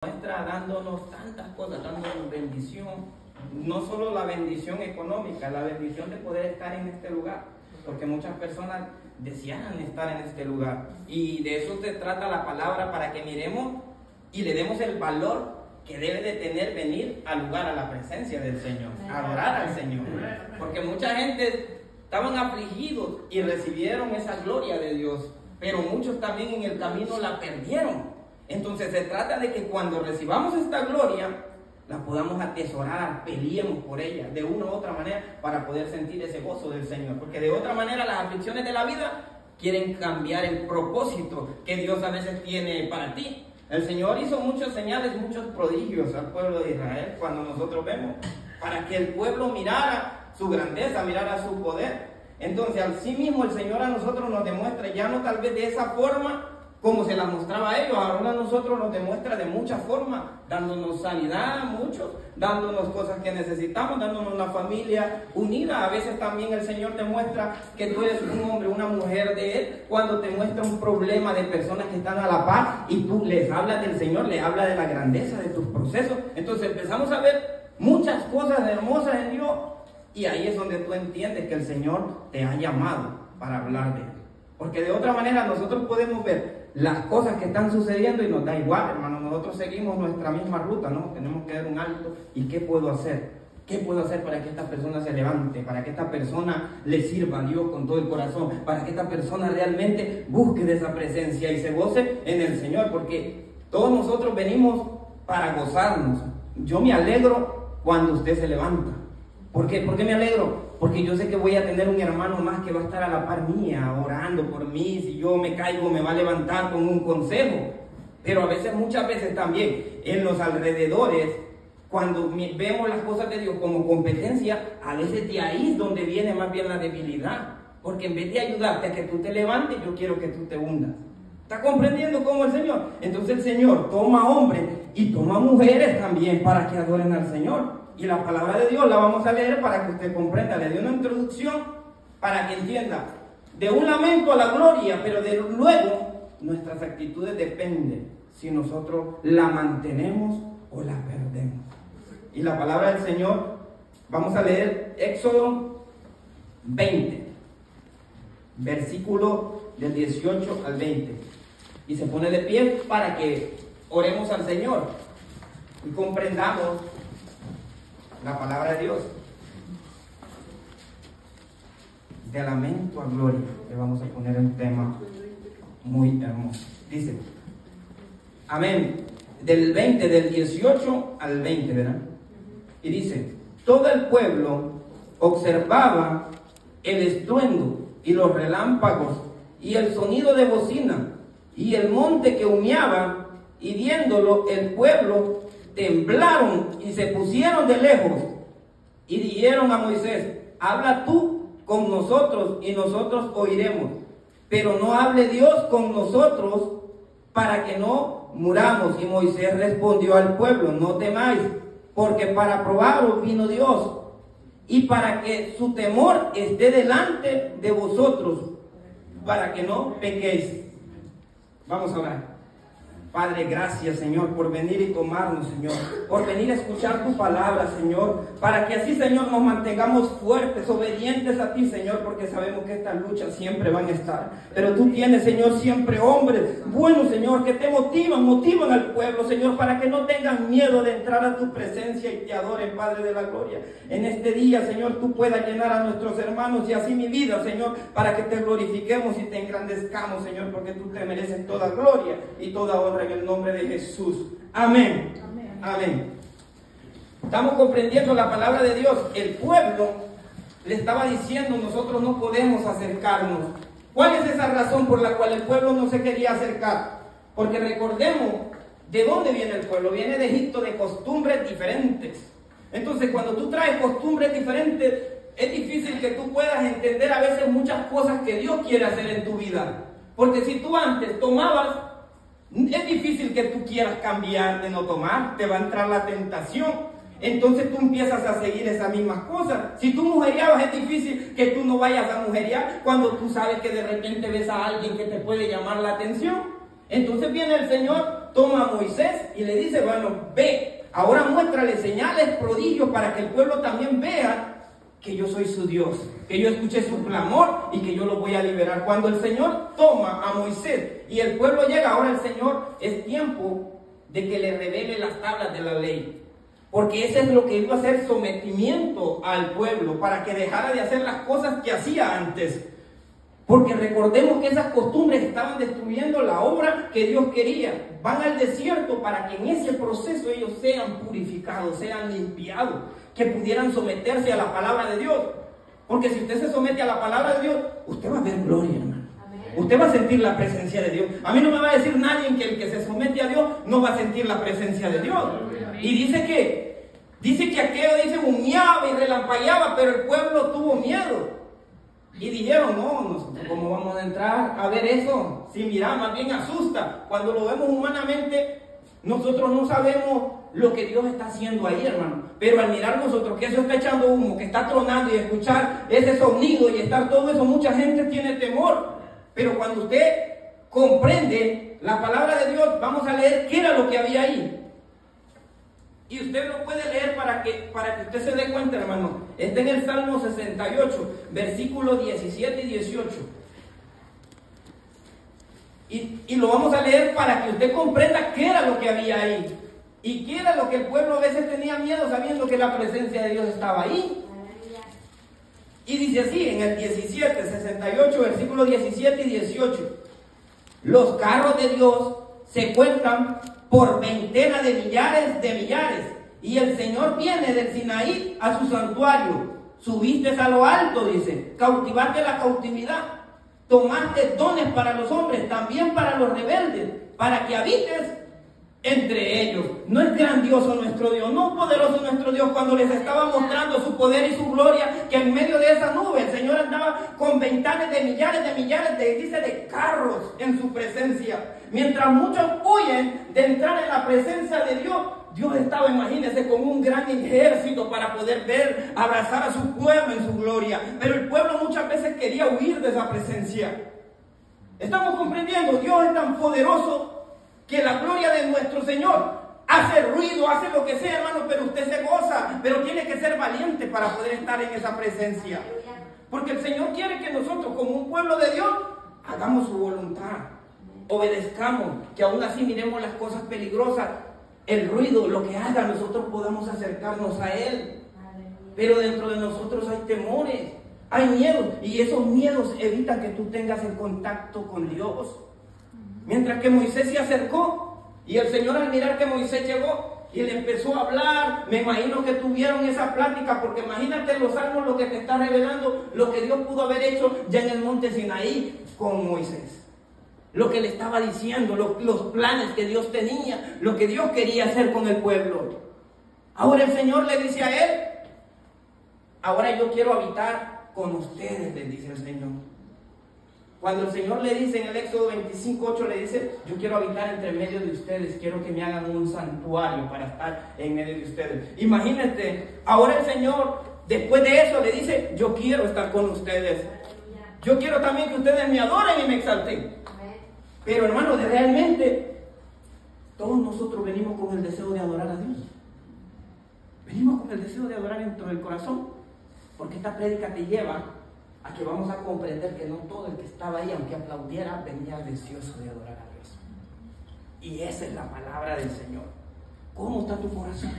Muestra dándonos tantas cosas, dándonos bendición, no solo la bendición económica, la bendición de poder estar en este lugar, porque muchas personas desean estar en este lugar, y de eso se trata la palabra, para que miremos y le demos el valor que debe de tener venir al lugar, a la presencia del Señor, a adorar al Señor, porque mucha gente estaban afligidos y recibieron esa gloria de Dios, pero muchos también en el camino la perdieron. Entonces se trata de que cuando recibamos esta gloria, la podamos atesorar, peleemos por ella de una u otra manera para poder sentir ese gozo del Señor. Porque de otra manera las aflicciones de la vida quieren cambiar el propósito que Dios a veces tiene para ti. El Señor hizo muchas señales, muchos prodigios al pueblo de Israel cuando nosotros vemos, para que el pueblo mirara su grandeza, mirara su poder. Entonces al sí mismo el Señor a nosotros nos demuestra, ya no tal vez de esa forma como se la mostraba a ellos, ahora a nosotros nos demuestra de muchas formas, dándonos sanidad a muchos, dándonos cosas que necesitamos, dándonos una familia unida. A veces también el Señor te muestra que tú eres un hombre, una mujer de Él, cuando te muestra un problema de personas que están a la par y tú les hablas del Señor, les hablas de la grandeza de tus procesos. Entonces empezamos a ver muchas cosas hermosas en Dios, y ahí es donde tú entiendes que el Señor te ha llamado para hablar de Él. Porque de otra manera nosotros podemos ver las cosas que están sucediendo y nos da igual, hermano. Nosotros seguimos nuestra misma ruta, ¿no? Tenemos que dar un alto. ¿Y qué puedo hacer? ¿Qué puedo hacer para que esta persona se levante? Para que esta persona le sirva a Dios con todo el corazón. Para que esta persona realmente busque de esa presencia y se goce en el Señor. Porque todos nosotros venimos para gozarnos. Yo me alegro cuando usted se levanta. ¿Por qué? ¿Por qué me alegro? Porque yo sé que voy a tener un hermano más que va a estar a la par mía, orando por mí. Si yo me caigo, me va a levantar con un consejo. Pero a veces, muchas veces también, en los alrededores, cuando vemos las cosas de Dios como competencia, a veces de ahí es donde viene más bien la debilidad. Porque en vez de ayudarte a que tú te levantes, yo quiero que tú te hundas. ¿Está comprendiendo cómo el Señor? Entonces el Señor toma hombres y toma mujeres también para que adoren al Señor. Y la palabra de Dios la vamos a leer para que usted comprenda. Le doy una introducción para que entienda. De un lamento a la gloria, pero de luego nuestras actitudes dependen si nosotros la mantenemos o la perdemos. Y la palabra del Señor, vamos a leer Éxodo 20, versículo del 18 al 20. Y se pone de pie para que oremos al Señor y comprendamos la palabra de Dios. De lamento a gloria, le vamos a poner un tema muy hermoso. Dice, amén, del 20, del 18 al 20, ¿verdad? Y dice, todo el pueblo observaba el estruendo y los relámpagos y el sonido de bocina y el monte que humeaba, y viéndolo el pueblo temblaron y se pusieron de lejos y dijeron a Moisés, habla tú con nosotros y nosotros oiremos, pero no hable Dios con nosotros para que no muramos. Y Moisés respondió al pueblo, no temáis, porque para probaros vino Dios y para que su temor esté delante de vosotros, para que no pequéis. Vamos a orar. Padre, gracias, Señor, por venir y tomarnos, Señor, por venir a escuchar tu palabra, Señor, para que así, Señor, nos mantengamos fuertes, obedientes a ti, Señor, porque sabemos que estas luchas siempre van a estar, pero tú tienes, Señor, siempre hombres buenos, Señor, que te motivan al pueblo, Señor, para que no tengan miedo de entrar a tu presencia y te adoren, Padre de la gloria. En este día, Señor, tú puedas llenar a nuestros hermanos y así mi vida, Señor, para que te glorifiquemos y te engrandezcamos, Señor, porque tú te mereces toda gloria y toda honra en el nombre de Jesús. Amén. Amén. Amén. Estamos comprendiendo la palabra de Dios. El pueblo le estaba diciendo, nosotros no podemos acercarnos. ¿Cuál es esa razón por la cual el pueblo no se quería acercar? Porque recordemos de dónde viene el pueblo. Viene de Egipto, de costumbres diferentes. Entonces, cuando tú traes costumbres diferentes, es difícil que tú puedas entender a veces muchas cosas que Dios quiere hacer en tu vida. Porque si tú antes tomabas, es difícil que tú quieras cambiar de no tomar, te va a entrar la tentación. Entonces tú empiezas a seguir esas mismas cosas. Si tú mujeriabas, es difícil que tú no vayas a mujeriar cuando tú sabes que de repente ves a alguien que te puede llamar la atención. Entonces viene el Señor toma a Moisés y le dice, bueno, ve, ahora muéstrale señales, prodigios, para que el pueblo también vea que yo soy su Dios, que yo escuché su clamor y que yo lo voy a liberar. Cuando el Señor toma a Moisés y el pueblo llega, ahora el Señor, es tiempo de que le revele las tablas de la ley. Porque ese es lo que iba a hacer sometimiento al pueblo, para que dejara de hacer las cosas que hacía antes. Porque recordemos que esas costumbres estaban destruyendo la obra que Dios quería. Van al desierto para que en ese proceso ellos sean purificados, sean limpiados, que pudieran someterse a la palabra de Dios. Porque si usted se somete a la palabra de Dios, usted va a ver gloria, hermano. Usted va a sentir la presencia de Dios. A mí no me va a decir nadie que el que se somete a Dios no va a sentir la presencia de Dios. Y dice que aquello humeaba y relampagueaba, pero el pueblo tuvo miedo. Y dijeron, no, nosotros cómo vamos a entrar a ver eso. Si mira, más bien asusta. Cuando lo vemos humanamente, nosotros no sabemos lo que Dios está haciendo ahí, hermano. Pero al mirar nosotros que eso está echando humo, que está tronando, y escuchar ese sonido y estar todo eso, mucha gente tiene temor. Pero cuando usted comprende la palabra de Dios, vamos a leer qué era lo que había ahí. Y usted lo puede leer para que usted se dé cuenta, hermano. Está en el Salmo 68, versículos 17 y 18. Y lo vamos a leer para que usted comprenda qué era lo que había ahí. Y qué era lo que el pueblo a veces tenía miedo, sabiendo que la presencia de Dios estaba ahí. Y dice así, en el 17, 68, versículos 17 y 18. Los carros de Dios se cuentan por veintena de millares, y el Señor viene del Sinaí a su santuario. Subiste a lo alto, dice, cautivaste la cautividad, tomaste dones para los hombres, también para los rebeldes, para que habites entre ellos. ¿No es grandioso nuestro Dios? ¿No es poderoso nuestro Dios? Cuando les estaba mostrando su poder y su gloria, que en medio de esa nube el Señor andaba con ventanas de millares de carros en su presencia. Mientras muchos huyen de entrar en la presencia de Dios, Dios estaba, imagínense, con un gran ejército para poder ver, abrazar a su pueblo en su gloria. Pero el pueblo muchas veces quería huir de esa presencia. ¿Estamos comprendiendo? Dios es tan poderoso que la gloria de nuestro Señor hace ruido, hace lo que sea, hermano, pero usted se goza. Pero tiene que ser valiente para poder estar en esa presencia. Porque el Señor quiere que nosotros, como un pueblo de Dios, hagamos su voluntad, obedezcamos, que aún así miremos las cosas peligrosas, el ruido, lo que haga, nosotros podamos acercarnos a Él. Pero dentro de nosotros hay temores, hay miedos, y esos miedos evitan que tú tengas el contacto con Dios. Mientras que Moisés se acercó, y el Señor, al mirar que Moisés llegó y le empezó a hablar, me imagino que tuvieron esa plática, porque imagínate los salmos, lo que te está revelando, lo que Dios pudo haber hecho ya en el monte Sinaí con Moisés. Lo que le estaba diciendo, los planes que Dios tenía, lo que Dios quería hacer con el pueblo. Ahora el Señor le dice a él, ahora yo quiero habitar con ustedes, le dice el Señor. Cuando el Señor le dice en el Éxodo 25:8, le dice, yo quiero habitar entre medio de ustedes, quiero que me hagan un santuario para estar en medio de ustedes. Imagínate, ahora el Señor, después de eso, le dice, yo quiero estar con ustedes. Yo quiero también que ustedes me adoren y me exalten. Pero hermano, realmente, todos nosotros venimos con el deseo de adorar a Dios. Venimos con el deseo de adorar dentro del corazón. Porque esta prédica te lleva a que vamos a comprender que no todo el que estaba ahí, aunque aplaudiera, venía deseoso de adorar a Dios. Y esa es la palabra del Señor. ¿Cómo está tu corazón?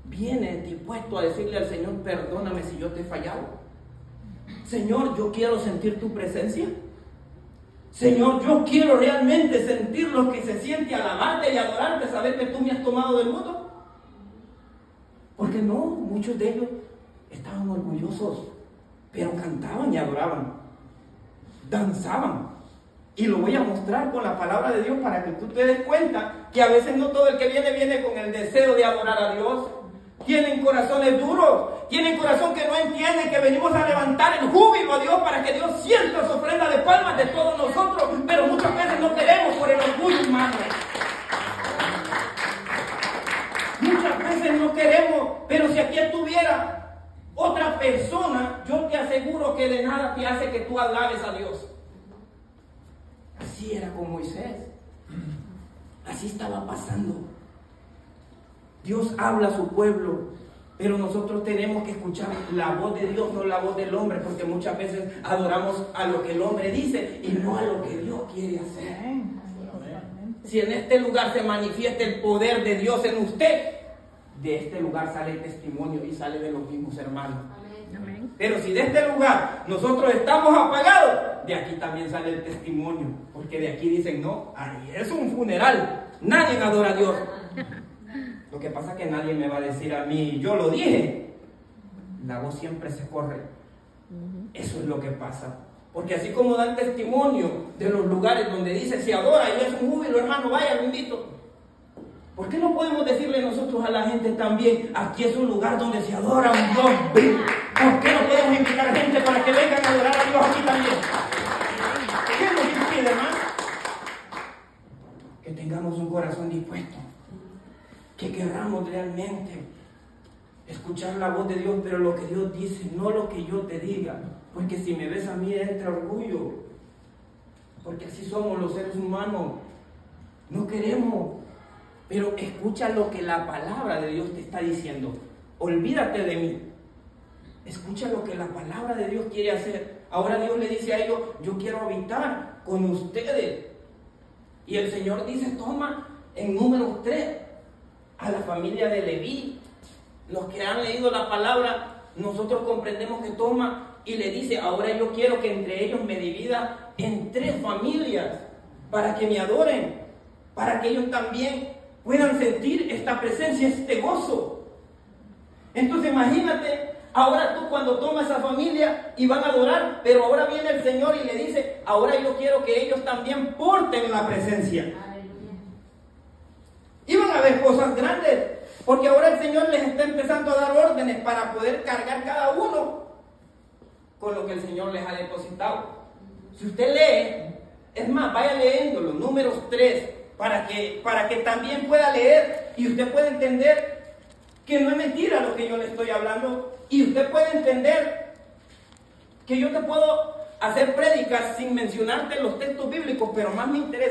¿Vienes dispuesto a decirle al Señor, perdóname si yo te he fallado? Señor, yo quiero sentir tu presencia. Señor, yo quiero realmente sentir lo que se siente alabarte y adorarte, saber que tú me has tomado del mundo. Porque no, muchos de ellos estaban orgullosos, pero cantaban y adoraban, danzaban. Y lo voy a mostrar con la palabra de Dios para que tú te des cuenta que a veces no todo el que viene con el deseo de adorar a Dios. Tienen corazones duros, tienen corazón que no entienden que venimos a levantar el júbilo a Dios para que Dios sienta su ofrenda de palmas de todos nosotros, pero muchas veces no queremos por el orgullo humano. Muchas veces no queremos, pero si aquí estuviera otra persona, yo te aseguro que de nada te hace que tú alabes a Dios. Así era con Moisés. Así estaba pasando. Dios habla a su pueblo, pero nosotros tenemos que escuchar la voz de Dios, no la voz del hombre, porque muchas veces adoramos a lo que el hombre dice y no a lo que Dios quiere hacer. Si en este lugar se manifiesta el poder de Dios en usted, de este lugar sale el testimonio y sale de los mismos hermanos. Amén. Pero si de este lugar nosotros estamos apagados, de aquí también sale el testimonio, porque de aquí dicen, no, ahí es un funeral, nadie adora a Dios. Lo que pasa es que nadie me va a decir a mí, yo lo dije. La voz siempre se corre. Eso es lo que pasa. Porque así como dan testimonio de los lugares donde dice se adora y es un júbilo, hermano, vaya, lo invito. ¿Por qué no podemos decirle nosotros a la gente también, aquí es un lugar donde se adora a un Dios vivo? ¿Por qué no podemos invitar a gente para que vengan a adorar a Dios aquí también? ¿Qué nos impide, hermano? Que tengamos un corazón dispuesto, que querramos realmente escuchar la voz de Dios, pero lo que Dios dice, no lo que yo te diga, porque si me ves a mí entra orgullo, porque así somos los seres humanos, no queremos, pero escucha lo que la palabra de Dios te está diciendo, olvídate de mí, escucha lo que la palabra de Dios quiere hacer. Ahora Dios le dice a ellos, yo quiero habitar con ustedes, y el Señor dice, toma en Números 3 a la familia de Leví. Los que han leído la palabra, nosotros comprendemos que toma y le dice, ahora yo quiero que entre ellos me divida en 3 familias para que me adoren, para que ellos también puedan sentir esta presencia, este gozo. Entonces imagínate, ahora tú cuando tomas esa familia y van a adorar, pero ahora viene el Señor y le dice, ahora yo quiero que ellos también porten la presencia. Iban a ver cosas grandes, porque ahora el Señor les está empezando a dar órdenes para poder cargar cada uno con lo que el Señor les ha depositado. Si usted lee, es más, vaya leyéndolo, Números 3, para que también pueda leer y usted pueda entender que no es mentira lo que yo le estoy hablando, y usted puede entender que yo te puedo hacer prédicas sin mencionarte los textos bíblicos, pero más me interesa